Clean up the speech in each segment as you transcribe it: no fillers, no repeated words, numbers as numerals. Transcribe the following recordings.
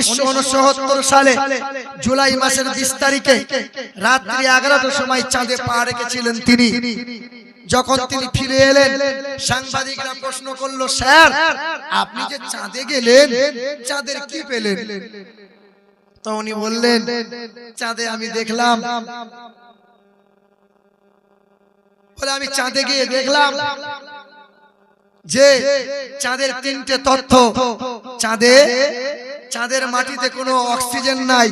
1969 সালে জুলাই মাসের 20 তারিখে রাত্রি 11টার সময় চাঁদে পা রেখেছিলেন তিনি। যখন তিনি ফিরে এলেন, সাংবাদিকরা প্রশ্ন করলো, স্যার আপনি যে চাঁদে গেলেন, চাঁদের কি পেলেন? তো উনি বললেন, চাঁদে আমি দেখলাম, বলে আমি চাঁদে গিয়ে দেখলাম যে চাঁদের তিনটে তথ্য। চাঁদের মাটিতে কোনো অক্সিজেন নাই,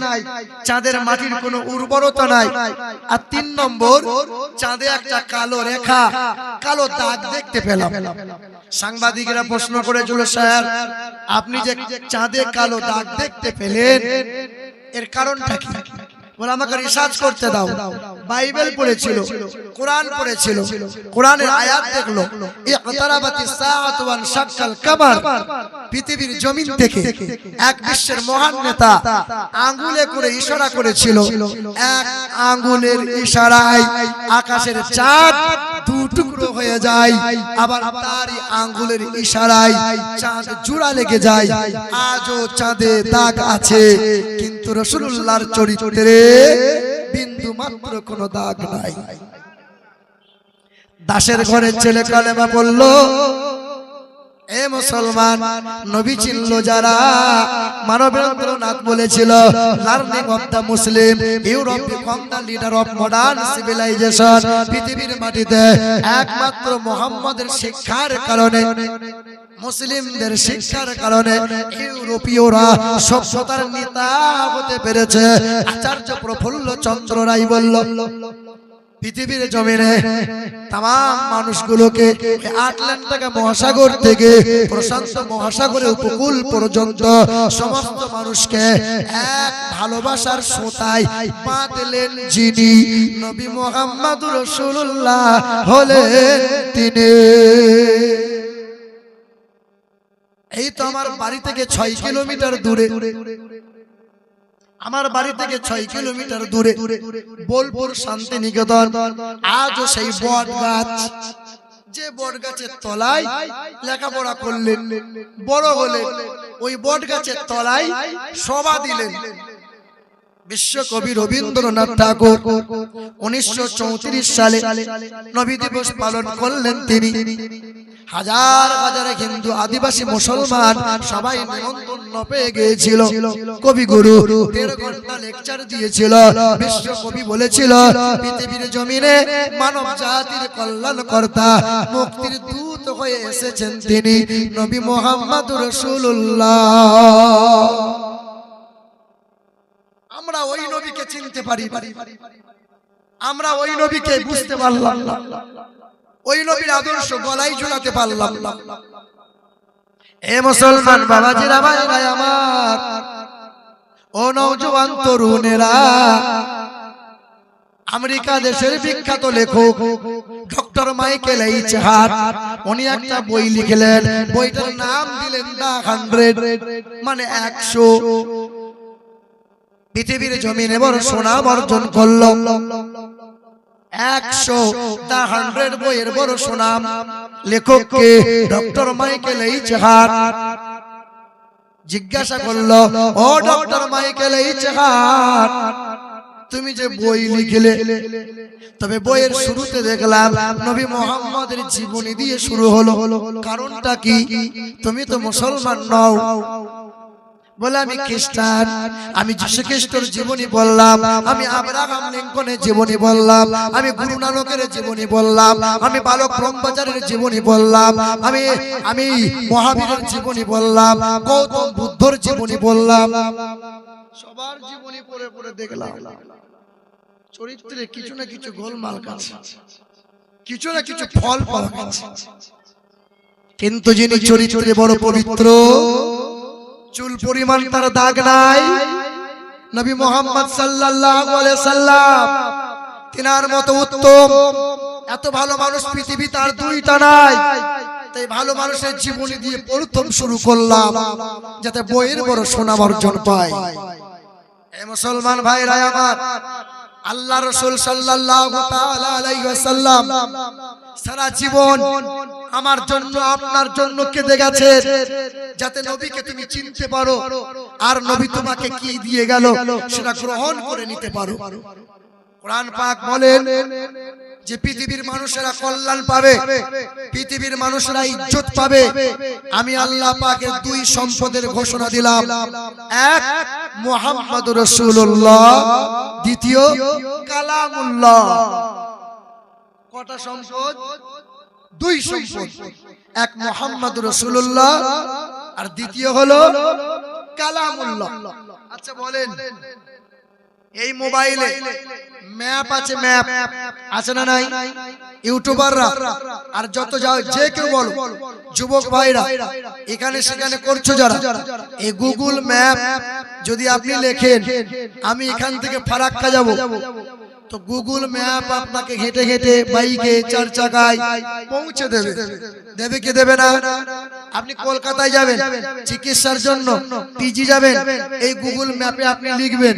চাঁদের মাটির কোনো উর্বরতা নাই, আর 3 নম্বর, চাঁদে একটা কালো রেখা, কালো দাগ দেখতে পেলাম। সাংবাদিকরা প্রশ্ন করেছিল, স্যার আপনি যে চাঁদে কালো দাগ দেখতে পেলেন, এর কারণটা কি? বলে আমাকে রিসার্চ করতে দাও। বাইবেল পড়েছিল, কোরআন পড়েছিল, কোরআনের আয়াত দেখলো, ইকতারাবাতিস সাআতু ওয়ান শাক্কাল কামার। পৃথিবীর জমিন থেকে এক বিশ্বের মহান নেতা আঙ্গুলে করে ইশারা করেছিল, এক আঙ্গুলের ইশারায় আকাশের চাঁদ 2 টুকরো হয়ে যায়, আবার তারই আঙ্গুলের ইশারায় চাঁদ জোড়া লেগে যায়। আজও চাঁদে দাগ আছে, কিন্তু রাসূলুল্লাহর চরিত্রে বিন্দু মাত্র কোনো দাগ নাই। দাসের ঘরের ছেলে কালেমা পড়লো, এ মুসলমান, নবী চিনল যারা। মানবেন্দ্রনাথ বলেছিল, learning of the Muslim Europe become the leader of modern civilization. পৃথিবীর মাটিতে একমাত্র মুহাম্মদের শিক্ষার কারণে, মুসলিমদের শিক্ষার কারণে ইউরোপীয়রা সভ্যতার নেতা হতে পেরেছে। আচার্য প্রফুল্ল চন্দ্র রায় বলল, পৃথিবীর জমিনে তাম মানুষগুলোকে আটলান্টিক মহাসাগর থেকে প্রশান্ত মহাসাগরের উপকূল পর্যন্ত সমস্ত মানুষকে এক ভালোবাসার সুতায় বাঁধলেন যিনি, নবী মুহাম্মদুর রাসূলুল্লাহ হলেন তিনি। এই তো আমার বাড়ি থেকে 6 কিলোমিটার দূরে, আমার বাড়ি থেকে 6 কিলোমিটার দূরে বোলপুর শান্তিনিকেতন। আজও সেই বট গাছ, যে বট গাছের তলায় লেখাপড়া করলেন, বড় হলেন, ওই বট গাছের তলায় সভা দিলেন বিশ্বকবি রবীন্দ্রনাথ ঠাকুর। 1934 সালে নবী দিবস পালন করলেন তিনি। হাজার হাজার হিন্দু, আদিবাসী, মুসলমান সবাই নিমন্ত্রণ পেয়ে গিয়েছিল। কবিগুরু 1.5 ঘন্টা লেকচার দিয়েছিল। বিশ্বকবি বলেছিল, পৃথিবীর জমিনে মানব জাতির কল্যাণকর্তা, মুক্তির দূত হয়ে এসেছেন তিনি, নবী মুহাম্মদুর রাসূলুল্লাহ। আমরা ওই নবীকে চিনতে পারি, আমরা ওই নবীকে বুঝতে পারলাম না, ওই নবীর আদর্শ গলায় ঝুলাতে পারলাম না। এ মুসলমান বাবাজিরা, ভাইরা আমার, ও নওজোয়ান তরুণেরা, আমেরিকা দেশের বিখ্যাত লেখক ডক্টর মাইকেল এইচ হার্ট, উনি একটা বই লিখলেন। বইটার নাম দিলেন দ্য 100, মানে 100। পৃথিবীর জমিনে বড় সুনাম অর্জন করলো 100, দ্য 100 বইয়ের বড় সুনাম। লেখককে ডক্টর মাইকেল এইচ হার্ট। জিজ্ঞাসা করলো, ও ডক্টর মাইকেল এইচ হার্ট, তুমি যে বই লিখলে, তবে বইয়ের শুরুতে দেখলাম নবী মুহাম্মদের জীবনী দিয়ে শুরু হলো, কারণটা কি? তুমি তো মুসলমান নও। বলে আমি খ্রিস্টান, আমি যীশু খ্রিস্টের জীবনী বললাম, আমি আব্রাহাম লিঙ্কনের জীবনী বললাম, আমি গুরু নানকের জীবনী বললাম, আমি বালক ব্রহ্মচারীর জীবনী বললাম, আমি মহাবীরের জীবনী বললাম, গৌতম বুদ্ধর জীবনী বললাম। সবার জীবনী পড়ে পড়ে দেখলাম চরিত্রে কিছু না কিছু গোলমাল আছে, কিছু না কিছু ফল পাওয়া গেছে। কিন্তু যিনি চরিত্রে বড় পবিত্র, চুল পরিমাণ তার দাগ নাই, নবী মুহাম্মদ সাল্লাল্লাহু আলাইহি সাল্লাম, তিনার মতো উত্তম এত ভালো মানুষ পৃথিবী তার 2টা নাই। তাই ভালো মানুষের জীবনী দিয়ে প্রথম শুরু করলাম, যাতে বইয়ের বড় সুনাম অর্জন পায়। এ মুসলমান ভাইরা আমার, আল্লাহ রাসূল সাল্লাল্লাহু তাআলা আলাইহি ওয়াসাল্লাম সারা জীবন আমার জন্য আপনার জন্য কেঁদে গেছে যাতে নবীকে তুমি চিনতে পারো আর নবী তোমাকে কি দিয়ে গেল সেটা গ্রহণ করে নিতে পারো। কোরআন পাক বলেন যে পৃথিবীর মানুষেরা কল্যাণ পাবে, পৃথিবীর মানুষেরা ইজ্জত পাবে। আমি আল্লাহ পাকের দুই সম্পদের ঘোষণা দিলাম, এক মুহাম্মদুর রাসূলুল্লাহ, দ্বিতীয় কালামুল্লাহ। কটা সম্পদ? দুই সম্পদ, এক মুহাম্মদুর রাসূলুল্লাহ আর দ্বিতীয় হলো কালামুল্লাহ। আচ্ছা বলেন, এই মোবাইলে ম্যাপ আছে, ম্যাপ আছে না নাই? ইউটিউবাররা আর যত যাও যে কেউ বলো, যুবক ভাইরা এখানে সেখানে করছো যারা, এই গুগল ম্যাপ যদি আপনি লেখেন আমি এখান থেকে ফারাক্কা যাব, তো গুগল ম্যাপ আপনাকে হেঁটে হেঁটে বাইকে চার চাকায় পৌঁছে দেবে। দেবে কি দেবে না? আপনি কলকাতায় যাবেন চিকিৎসার জন্য, পিজি যাবেন, এই গুগল ম্যাপে আপনি লিখবেন,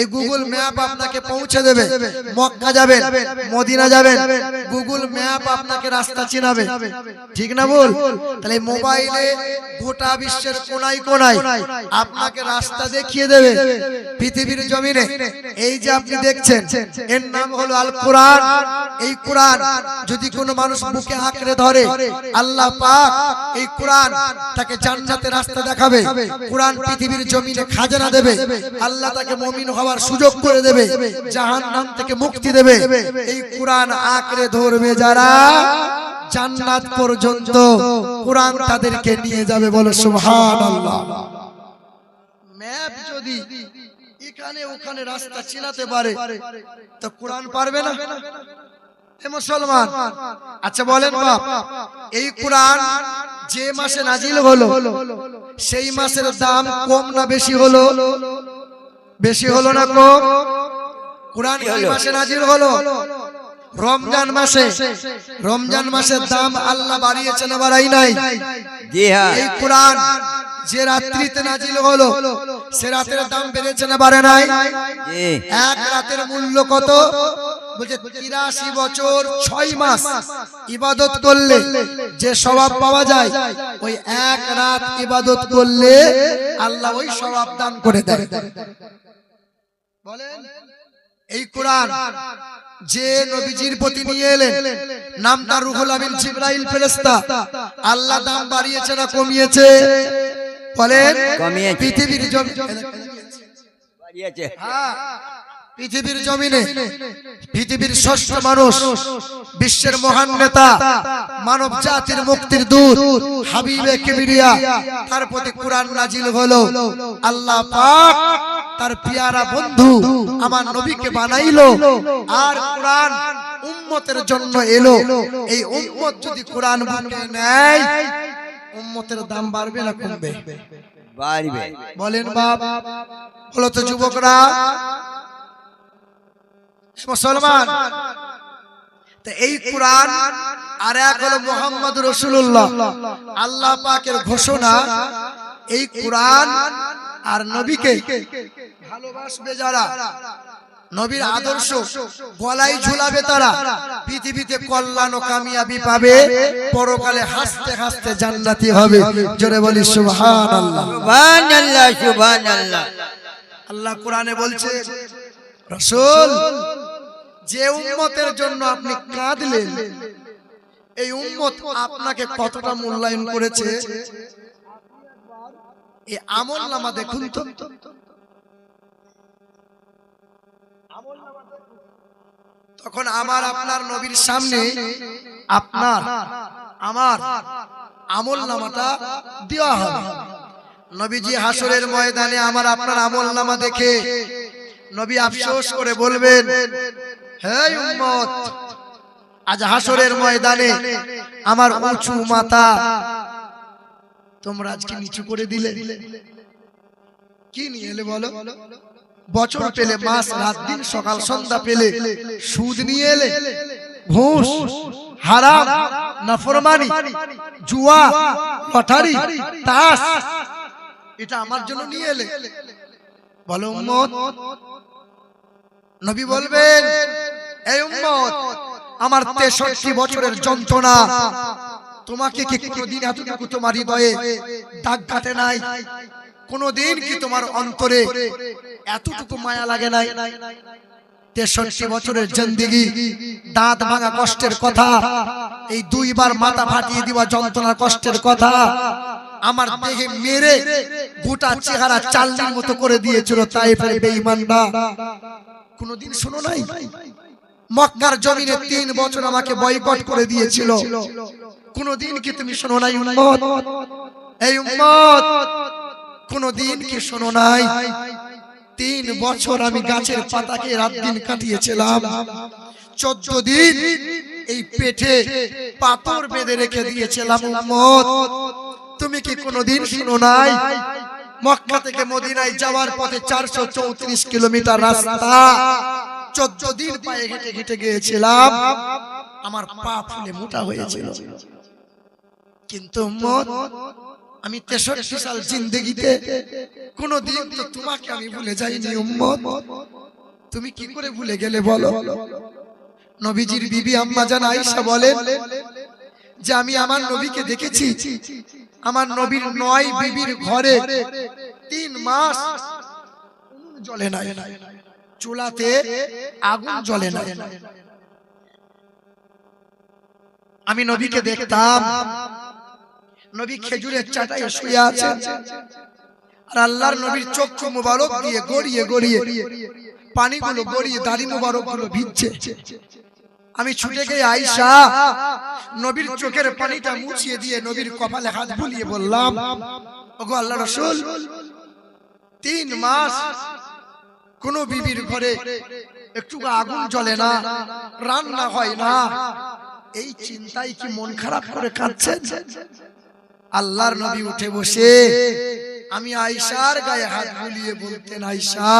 এই গুগল ম্যাপ আপনাকে পৌঁছে দেবে। মক্কা যাবেন, মদিনা যাবেন, গুগল ম্যাপ আপনাকে রাস্তা চিনাবে, ঠিক না বল? তাহলে মোবাইলে গোটা বিশ্বের কোনায় কোনায় আপনাকে রাস্তা দেখিয়ে দেবে। পৃথিবীর জমিনে এই যে আপনি দেখছেন এর নাম হলো আল কোরআন। এই কোরআন যদি কোনো মানুষ বুকে আঁকড়ে ধরে, আল্লাহ পাক এই কোরআন তাকে জান্নাতের রাস্তা দেখাবে। কোরআন পৃথিবীর জমিনে খাজানা দেবে। আল্লাহ তাকে মুমিন হওয়ার সুযোগ করে দেবে, জাহান্নাম থেকে মুক্তি দেবে। এই কোরআন আঁকড়ে ধরবে যারা, জান্নাত পর্যন্ত কোরআন তাদেরকে নিয়ে যাবে। বলো সুবহানাল্লাহ। ম্যাপ যদি এখানে ওখানে রাস্তা চিনাতে পারে তো কোরআন পারবে না? হে মুসলমান, আচ্ছা বলেন বাপ, এই কোরআন যে মাসে নাজিল হলো সেই মাসের দাম কম না বেশি হলো? বেশি হলো না কম? কোরআন কি মাসে নাজিল হলো? রমজান মাসে। রমজান মাসের দাম আল্লাহ বাড়িয়েছে না বাড়াই নাই? জি হ্যাঁ। এই কোরআন যে রাত্রিতে নাজিল হলো সে রাতের দাম বেড়েছে না বাড়ে নাই? এক রাতের মূল্য কত? বলছে 83 বছর 6 মাস ইবাদত করলে যে সওয়াব পাওয়া যায়, ওই এক রাত ইবাদত করলে আল্লাহ ওই সওয়াব দান করে দেয়। বলেন, এই কোরআন যে নবীজির প্রতি নিয়ে এলেন, নাম তার রুহুল আমিন জিবরাইল ফেরেশতা, আল্লাহ দাম বাড়িয়েছে না কমিয়েছে? বলেন, পৃথিবীর পৃথিবীর জমিনে পৃথিবীর ষষ্ঠ মানুষ, বিশ্বের মহান নেতা, মানব জাতির মুক্তির দূত হাবিবে কিবরিয়া, তার প্রতি কোরআন নাজিল হলো। আল্লাহ পাক তার পিয়ারা বন্ধু আমার নবীকে বানাইলো, আর কোরআন উম্মতের জন্য এলো। এই উম্মত যদি কোরআন বুকে নেয়, উম্মতের দাম বাড়বে না কমবে? বাড়বে। বলেন বাপ, বলো তো যুবকরা, মুসলমান। তো এই কোরআন আর এক হলো মুহাম্মদুর রাসূলুল্লাহ। আল্লাহ পাকের ঘোষণা, এই কোরআন আর নবীকে ভালোবাসবে যারা, নবীর আদর্শ গলায় ঝুলাবে তারা, পৃথিবীতে কল্যাণ ও কামিয়াবি পাবে, পরকালে হাসতে হাসতে জান্নাতি হবে। জোরে বলি সুবহানাল্লাহ, সুবহানাল্লাহ, সুবহানাল্লাহ। আল্লাহ কোরআনে বলছে, রাসূল যে উম্মতের জন্য আপনি কাঁদলেন, এই উম্মত আপনাকে কতটা মূল্যায়ন করেছে, এই আমলনামা দেখুন তো। তখন আমার আপনার নবীর সামনে আপনার আমার আমলনামাটা দেওয়া হবে। নবীজি হাসরের ময়দানে আমার আপনার আমলনামা দেখে নবী আফসোস করে বলবেন, হে উম্মত, আজ হাসরের ময়দানে আমার উঁচু মাথা তোমরা আজকে নিচু করে দিলে। কি নিয়ে এলে বলো? বছর পেলে, মাস রাত দিন সকাল সন্ধ্যা পেলে সুদ নিয়ে এলে, ঘুষ, হারাম, নাফরমানি, জুয়া, লটারি, তাস, এটা আমার জন্য নিয়ে এলে। বলো উম্মত। নবী বলবেন, এই উম্মত, আমার 63 বছরের যন্ত্রণা তোমাকে কি কোনোদিন এতটুকু তোমার হৃদয়ে দাগ কাটে নাই? কোনোদিন কি তোমার অন্তরে এতটুকু মায়া লাগে নাই? 63 বছরের জিন্দেগি, দাঁত ভাঙা কষ্টের কথা, এই 2 বার মাথা ফাটিয়ে দেওয়া যন্ত্রণার কষ্টের কথা আমার দেহে মেরে গোটা চেহারা চালনির মতো করে দিয়েছিল তায়েফের বেঈমানরা। কোনোদিন শোনো নাই? মক্কার জমিনে 3 বছর আমাকে বয়কট করে দিয়েছিল। কোনোদিন কি তুমি শোনো নাই উম্মত? এই উম্মত কোনোদিন কি শোনো নাই? 3 বছর আমি গাছের পাতাকে রাত দিন কাটিয়েছিলাম। 14 দিন এই পেটে পাথর বেঁধে রেখে দিয়েছিলাম। উম্মত তুমি কি কোনোদিন শোনো নাই? মক্কা থেকে মদিনায় যাওয়ার পথে 434 কিলোমিটার রাস্তা 14 দিন পায়ে হেঁটে হেঁটে গিয়েছিলাম। আমার পা ফুলে মোটা হয়েছিল। কিন্তু উম্মত আমি 63 সাল জিন্দেগিতে কোনোদিন তো তোমাকে আমি ভুলে যাইনি। উম্মত তুমি কি করে ভুলে গেলে বলো? নবীজির বিবি আম্মা জান আয়েশা বলেন যে আমি আমার নবীকে দেখেছি। আমার নবীর 9 বিবির ঘরে 3 মাস জ্বলে না, চুলাতে আগুন জ্বলে না। আমি নবীকে দেখতাম, নবী খেজুরের চাটায় শুয়ে আছেন, আর আল্লাহর নবীর চক্ষু মুবারক দিয়ে গড়িয়ে গড়িয়ে পানিগুলো গড়িয়ে দাড়ি মুবারক গুলো ভিজছে। আমি ছুটে গিয়ে আয়েশা নবীর চোখের পানিটা মুছিয়ে দিয়ে নবীর কপালে হাত বুলিয়ে বললাম, ওগো আল্লাহর রাসূল, 3 মাস কোন বিবির ঘরে একটু আগুন জ্বলে না, রান্না হয় না, এই চিন্তায় কি মন খারাপ করে কাঁদছেন? আল্লাহর নবী উঠে বসে আমি আয়েশার গায়ে হাত বুলিয়ে বলতেন, আয়েশা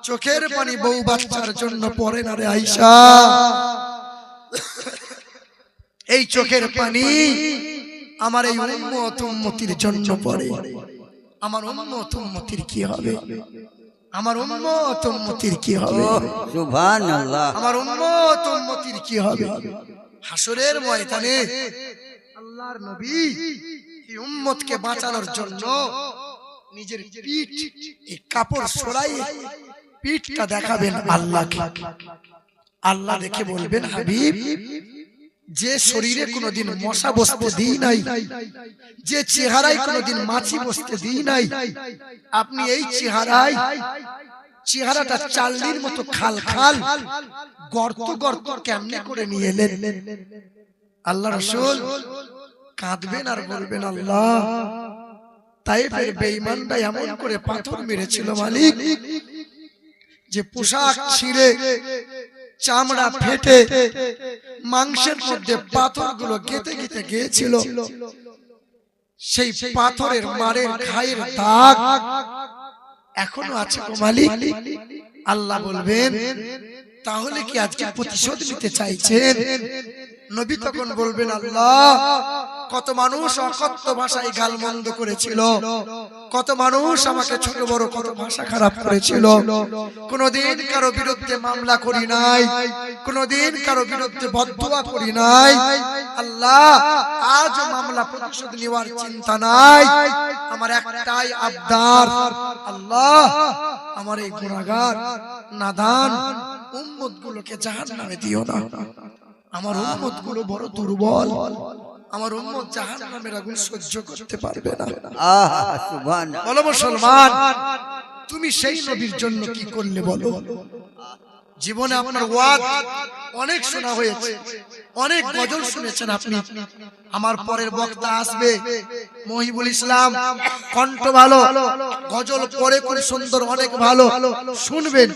চোখের পানি বউ বাচ্চার জন্য পড়ে না রে আয়েশা, এই চোখের পানি আমার এই উম্মত উম্মতির জন্য পড়ে। আমার উম্মত উম্মতির কি হবে? আমার উম্মত উম্মতির কি হবে? সুবহানাল্লাহ। আমার উম্মত উম্মতির কি হবে? হাসরের ময়দানে আল্লাহর নবী এই উম্মতকে বাঁচানোর জন্য নিজের পিঠ এই কাপড় সরাইয়ে পিঠটা দেখাবেন আল্লাহকে। আল্লাহ দেখে বলবেন, হাবিব, যে শরীরে কোনোদিন মশা বসতে দিই নাই, যে চেহারায় কোনোদিন মাছি বসতে দিই নাই, আপনি এই চেহারাটা চালনির মতো খাল খাল গর্ত গর্ত কেমনে করে নিয়ে এলেন? আল্লাহ রাসূল কাঁদবেন আর বলবেন, আল্লাহ, তায়েফের বেঈমানরা এমন করে পাথর মেরেছিল মালিক, যে পোশাক ছিঁড়ে চামড়া ফেটে মাংসের মধ্যে পাথরগুলো গেঁথে গেঁথে গিয়েছিল। সেই পাথরের মারের ঘায়ের দাগ এখনো আছে গো মালিক। আল্লাহ বলবেন, তাহলে কি আজকে প্রতিশোধ নিতে চাইছেন? নবী তখন বলবেন, আল্লাহ, কত মানুষ অকথ্য ভাষায় গালমন্দ করেছিল, কত মানুষ আমাকে ছোট বড় কত ভাষা খারাপ করেছিল, কোনদিন কারো বিরুদ্ধে মামলা করি নাই, কোনদিন কারো বিরুদ্ধে বদদুয়া করি নাই। আল্লাহ, আজ মামলা প্রতিশোধ নেওয়ার চিন্তা নাই, আমার একটাই আবদার, আল্লাহ, আমার এই গুনাহগার নাদান উম্মত গুলোকে জাহান্নামে দিও না। আমার উম্মত গুলো বড় দুর্বল, আমার উম্মত জাহান্নামের আগুন সহ্য করতে পারবে না। সুবহানাল্লাহ। বলো মুসলমান, তুমি সেই নবীর জন্য কি করলে বলো? জীবনে আপনার ওয়াজ অনেক শোনা হয়েছে, অনেক গজল শুনেছেন আপনি। আমার পরের বক্তা আসবে মহিবুল ইসলাম, কণ্ঠ ভালো, গজল পড়ে খুব সুন্দর, অনেক ভালো, শুনবেন।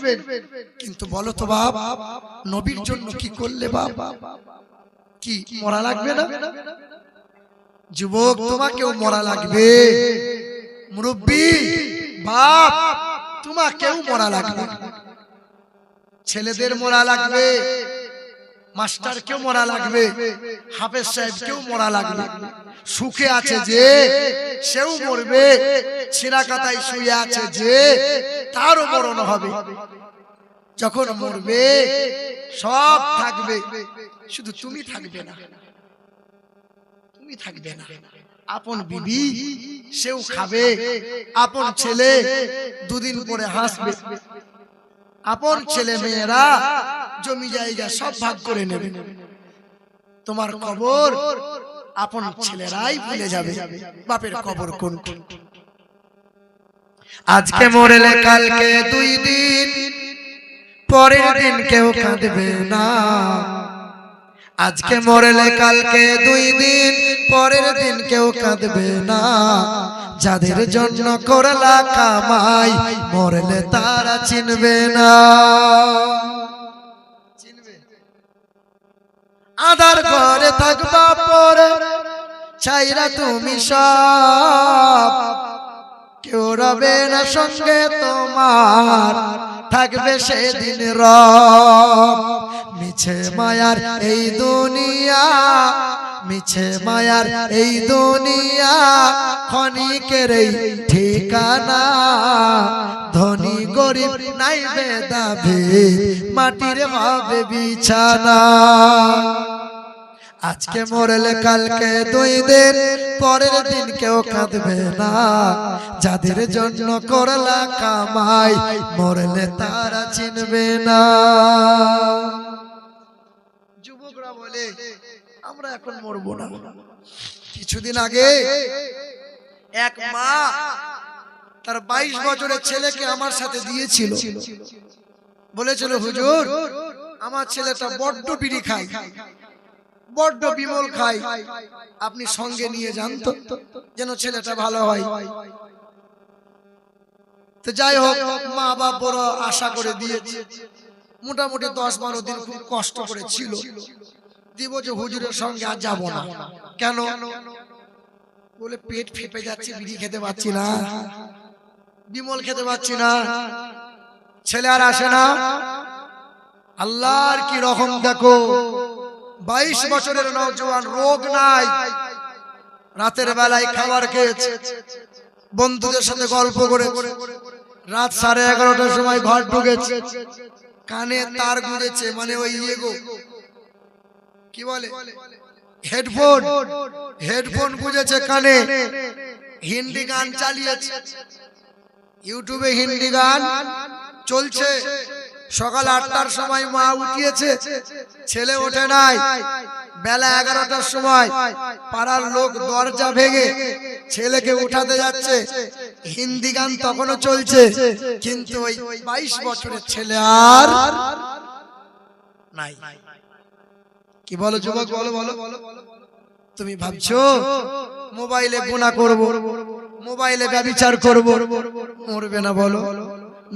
কিন্তু বলো তো বাপ, নবীর জন্য কি করলে বাপ? কি মরা লাগবে না? যুবক, তোমাকেও মরা লাগবে। মুরব্বী বাপ, তোমাকেও মরা লাগবে। ছেলেদের মরা লাগবে, মাস্টার কেউ মরা লাগবে, হাফেজ সাহেব কেউ মরা লাগবে। সুখে আছে যে সেও মরবে, ছিঁড়া কাটায় শুয়ে আছে যে তারও মরণ হবে। যখন মরবে সব থাকবে, শুধু তুমি থাকবে না। তুমি থাকবে না। আপন বিবি সেও খাবে, আপন ছেলে দুদিন পরে হাসবে, আপন ছেলে মেয়েরা জমি জায়গা সব ভাগ করে নেবে। তোমার কবর আপন ছেলেরাই ভুলে যাবে বাপের কবর কোন কোন। আজকে মরলে কালকে 2 দিন, পরের দিন কেউ কাঁদবে না। আজকে মরলে কালকে 2 দিন, পরের দিন কেউ কাঁদবে না। যাদের জন্য করলা কামাই, মরলে তারা চিনবে না। আধার ঘরে থাকবা পরে চাইরা তুমি সব, কেউ রবে না সঙ্গে তোমার, থাকবে সেদিন রব। মিছে মায়ার এই দুনিয়া, মিছে মায়ার এই দুনিয়া, ক্ষণিকের এই ঠিকানা। ধনী গরিব নাই ভেদাভেদ, মাটির হবে বিছানা। আজকে মরলে কালকে 2 দিন, পরের দিন কেউ কাঁদবে না। যাদের জন্য করলা কামাই, মরলে তারা চিনবে না। যুবকরা বলে আমরা এখন মরবো না। কিছুদিন আগে এক মা তার 22 বছরের ছেলেকে আমার সাথে দিয়েছিল। বলেছিল, হুজুর আমার ছেলেটা বড্ড বিড়ি খায়, বড্ড বিমল খায়, আপনি সঙ্গে নিয়ে যান তো, যেন ছেলেটা ভালো হয়। তো যাই হোক, মা বাপ বড় আশা করে দিয়েছে। মোটামুটি 10-12 দিন খুব কষ্ট করে ছিল। দিব যে হুজুরের সঙ্গে আর যাব না। কেন? বলে পেট ফেপে যাচ্ছে, বিড়ি খেতে পাচ্ছি না, বিমল খেতে পাচ্ছি না, ছেলে আর আসে না। আল্লাহর কি রকম দেখো, 22 বছরের নওজোয়ান, রোগ নাই, রাতের বেলায় খাবার খেয়েছে, বন্ধুদের সাথে গল্প করে, রাত 11:30টার সময় ঘর ঢুকেছে, কানে তার গুঁজেছে, মানে ওই ইয়েগো কি বলে, হেডফোন, হেডফোন গুঁজেছে কানে, হিন্দি গান চালিয়েছে, ইউটিউবে হিন্দি গান চলছে। সকাল 8টার সময় মা উঠিয়েছে, ছেলে ওঠে নাই। বেলা 11টার সময় পাড়ার লোক দরজা ভেঙে ছেলেকে উঠাতে যাচ্ছে, হিন্দি গান তখনও চলছে, কিন্তু ওই 22 বছরের ছেলে আর নাই। কি বলো যুবক, বলো বলো। তুমি ভাবছো মোবাইলে গুনাহ করব, মোবাইলে ব্যভিচার করব, মরবে না বলো?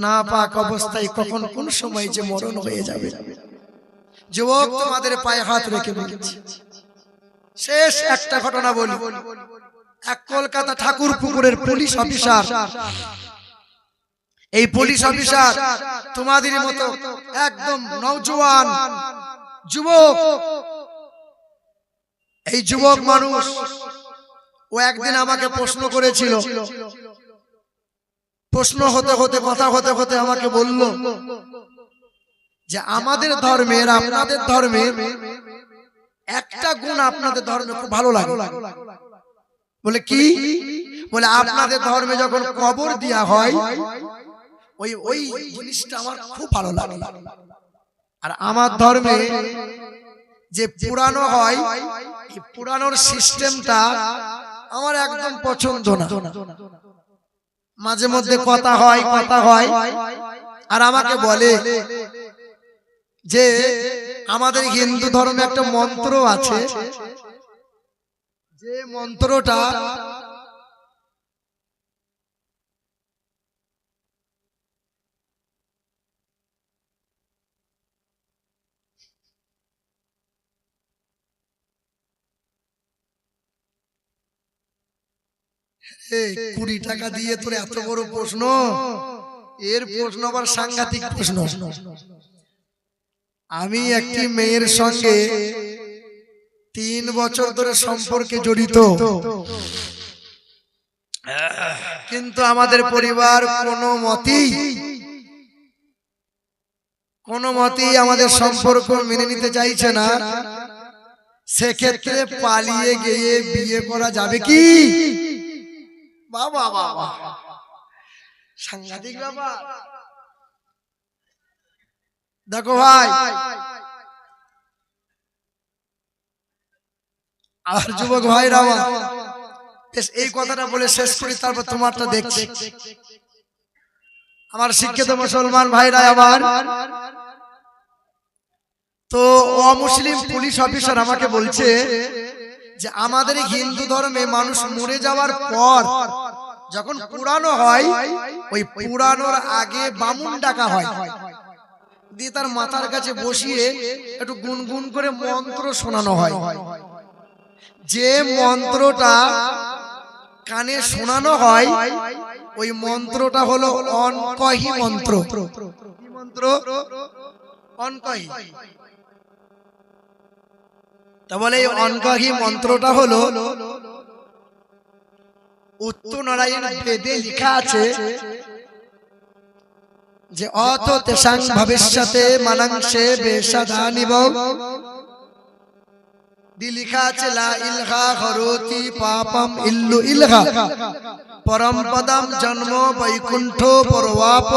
না পাক অবস্থায় কখন কোন সময় যে মরণ হয়ে যাবে। যুবক, তোমাদের পায়ে হাত রেখে বলছি, শেষ একটা ঘটনা বলি। এক কলকাতা ঠাকুরপুকুরের পুলিশ অফিসার, এই পুলিশ অফিসার তোমাদের মতো একদম নওজোয়ান যুবক। এই যুবক মানুষ ও একদিন আমাকে প্রশ্ন করেছিল। প্রশ্ন হতে হতে, কথা হতে হতে আমাকে বলল যে আমাদের ধর্মের, আপনাদের ধর্মের একটা গুণ আপনাদের ধর্মে খুব ভালো লাগে। বলে কি? বলে আপনাদের ধর্মে যখন কবর দেয়া হয়, ওই ওই জিনিসটা আমার খুব ভালো লাগে। আর আমার ধর্মে যে পুরানো হয়, এই পুরানোর সিস্টেমটা আমার একদম পছন্দ না। মাঝে মধ্যে কথা হয়, কথা হয়, আর আমাকে বলে যে আমাদের হিন্দু ধর্মে একটা মন্ত্র আছে, যে মন্ত্রটা এই 20 টাকা দিয়ে তোর এত বড় প্রশ্ন, এর প্রশ্ন আবার সাংঘাতিক প্রশ্ন। আমি একটি মেয়ের সঙ্গে 3 বছর ধরে সম্পর্কে জড়িত, কিন্তু আমাদের পরিবার কোনো মতেই কোনো মতেই আমাদের সম্পর্ক মেনে নিতে চাইছে না, সেক্ষেত্রে পালিয়ে গিয়ে বিয়ে করা যাবে কি? বাবা বাবা, সাংঘাতিক ব্যাপার। দেখো ভাই, আর যুবক ভাইরা আমার, এই কথাটা বলে শেষ করি, তারপর তোমারটা দেখছি। আমার শিক্ষিত মুসলমান ভাইরা আমার, তো অমুসলিম পুলিশ অফিসার আমাকে বলছে যে আমাদের হিন্দু ধর্মে মানুষ মরে যাওয়ার পর যখন পুরানো হয়, ওই পুরানোর আগে বামুন ডাকা হয়, দিয়ে তার মাথার কাছে বসিয়ে একটু গুনগুন করে মন্ত্র শোনানো হয়। যে মন্ত্রটা কানে শোনানো হয়, ওই মন্ত্রটা হলো অনকহি মন্ত্র। কি মন্ত্র? অনকহি। তা বলে এই অনকহি মন্ত্রটা হলো উত্তরনারায়ণ বেদে লেখা আছে যে অথ তেষাং ভবিষ্যতে মানাংশে বেশাদানিব। দি লেখা আছে লা ইলহা হরতি পাপম ইল্লু ইলহা পরম পদম জন্ম বৈকুণ্ঠ পরবাপ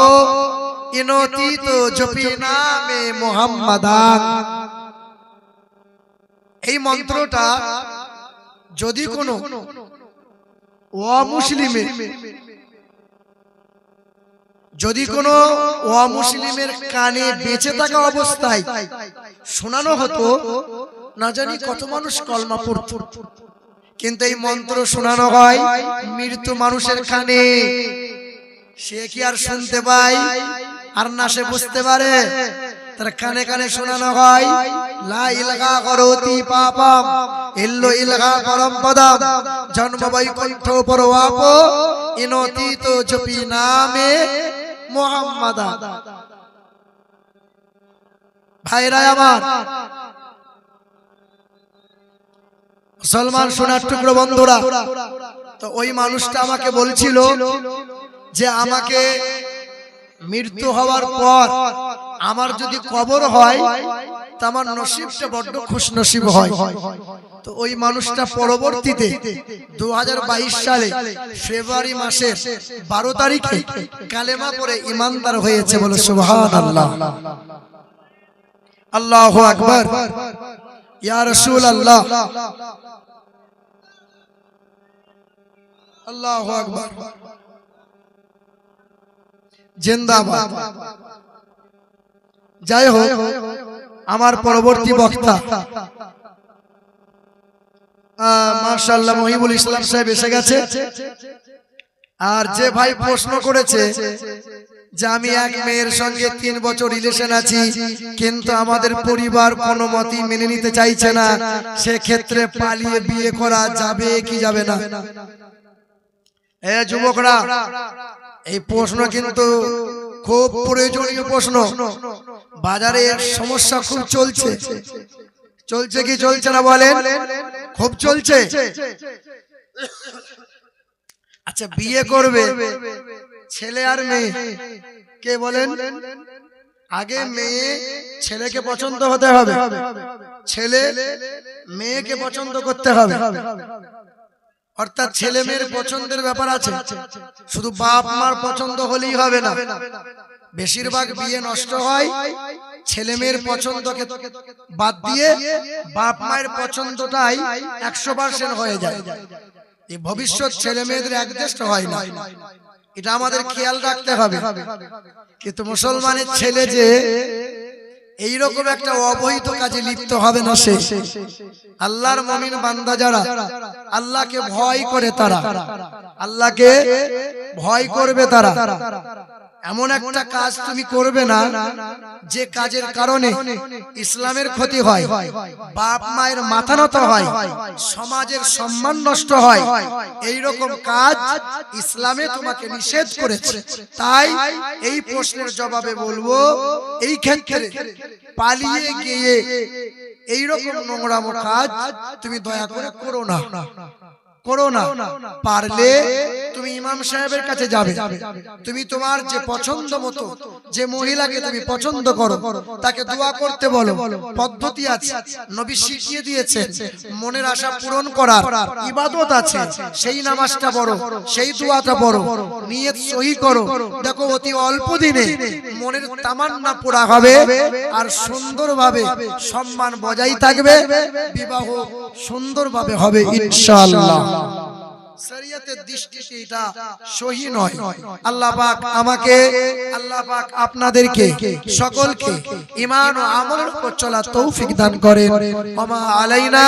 ইনতি তো জপি নামে মুহাম্মাদান। এই মন্ত্রটা যদি কোনো অমুসলিমের কানে বেঁচে থাকা অবস্থায় শোনানো হতো, না জানি কত মানুষ কলমা পড়তো। কিন্তু এই মন্ত্র শোনানো হয় মৃত্যু মানুষের কানে, সে কি আর শুনতে পায়? আর না সে বুঝতে পারে। তার কানে কানে শোনানো হয় লা ইলহা করতি পাপম ইল্লু ইলহা পরম পদম জন্ম বৈকুণ্ঠ পরবাপ ইনতি তো জপি নামে মুহাম্মাদা। ভাইরা আমার, মুসলমান সোনার টুকরো বন্ধুরা, তো ওই মানুষটা আমাকে বলছিল যে আমাকে মৃত্যু হওয়ার পর আমার যদি কবর হয় তা আমার নসিবটা বড্ড খুশনসিব হয়। তো ওই মানুষটা পরবর্তীতে 2022 সালে ফেব্রুয়ারি মাসের 12 তারিখে কালেমা পড়ে ঈমানদার হয়েছে। বলে সুবহানাল্লাহ, আল্লাহু আকবার, ইয়া রাসূলুল্লাহ, আল্লাহু আকবার, জিন্দাবাদ। যাই হোক, আমার পরবর্তী বক্তা মাশাআল্লাহ মহিবুল ইসলাম সাহেব এসে গেছে। আর যে ভাই প্রশ্ন করেছে যে আমি এক মেয়ের সঙ্গে 3 বছর রিলেশন আছি, কিন্তু আমাদের পরিবার কোনো মতেই মেনে নিতে চাইছে না, সে ক্ষেত্রে পালিয়ে বিয়ে করা যাবে কি যাবে না? এ যুবকরা, এই প্রশ্ন কিন্তু খুব প্রয়োজনীয় প্রশ্ন। বাজারে সমস্যা খুব চলছে, চলছে কি চলছে না বলেন? খুব চলছে। আচ্ছা, বিয়ে করবে ছেলে আর মেয়ে, কে বলেন? আগে মেয়ে ছেলেকে পছন্দ হতে হবে, ছেলে মেয়েকে পছন্দ করতে হবে। অর্থাৎ ছেলে মেয়ের পছন্দের ব্যাপার আছে, শুধু বাপ মার পছন্দ হলেই হবে না। বেশিরভাগ বিয়ে নষ্ট হয় ছেলে মেয়ের পছন্দকে বাদ দিয়ে বাপ মায়ের পছন্দটাই 100% হয়ে যায়। এই ভবিষ্যৎ ছেলে মেয়েদের অ্যাডজাস্ট হয় না, এটা আমাদের খেয়াল রাখতে হবে। কিন্তু মুসলমানের ছেলে যে এইরকম একটা অবৈধ কাজে লিপ্ত হবে না, সে আল্লাহর মুমিন বান্দা যারা আল্লাহকে ভয় করে, তারা আল্লাহকে ভয় করবে, তারা এমন একটা কাজ তুমি করবে না যে কাজের কারণে ইসলামের ক্ষতি হয়, বাপ মায়ের মাথা নত হয়, সমাজের সম্মান নষ্ট হয়। এই রকম কাজ ইসলামে তোমাকে নিষেধ করেছে। তাই এই প্রশ্নের জবাবে বলবো, এই ক্ষেত্রে পালিয়ে গিয়ে এই রকম নোংরামো কাজ তুমি দয়া করে করো না। করো না। পারলে তুমি ইমাম সাহেবের কাছে যাবে, তুমি তোমার যে পছন্দ মতো যে মহিলাকে তুমি পছন্দ করো তাকে দোয়া করতে বলো। পদ্ধতি আছে, নবী শিখিয়ে দিয়েছেন। মনের আশা পূরণ করার ইবাদত আছে, সেই নামাজটা পড়ো, সেই দোয়াটা পড়ো, নিয়ত সহি করো। দেখো অতি অল্প দিনে মনের তামান্না পুরা হবে আর সুন্দরভাবে সম্মান বজায় থাকবে, বিবাহ সুন্দরভাবে হবে ইনশাআল্লাহ। শরীয়তের দৃষ্টিতে এটা সহি নয়। আল্লাহ পাক আমাকে, আল্লাহ পাক আপনাদেরকে সকলকে ঈমান ও আমলের উপর চলার তৌফিক দান করেন। ওয়া মা আলাইনা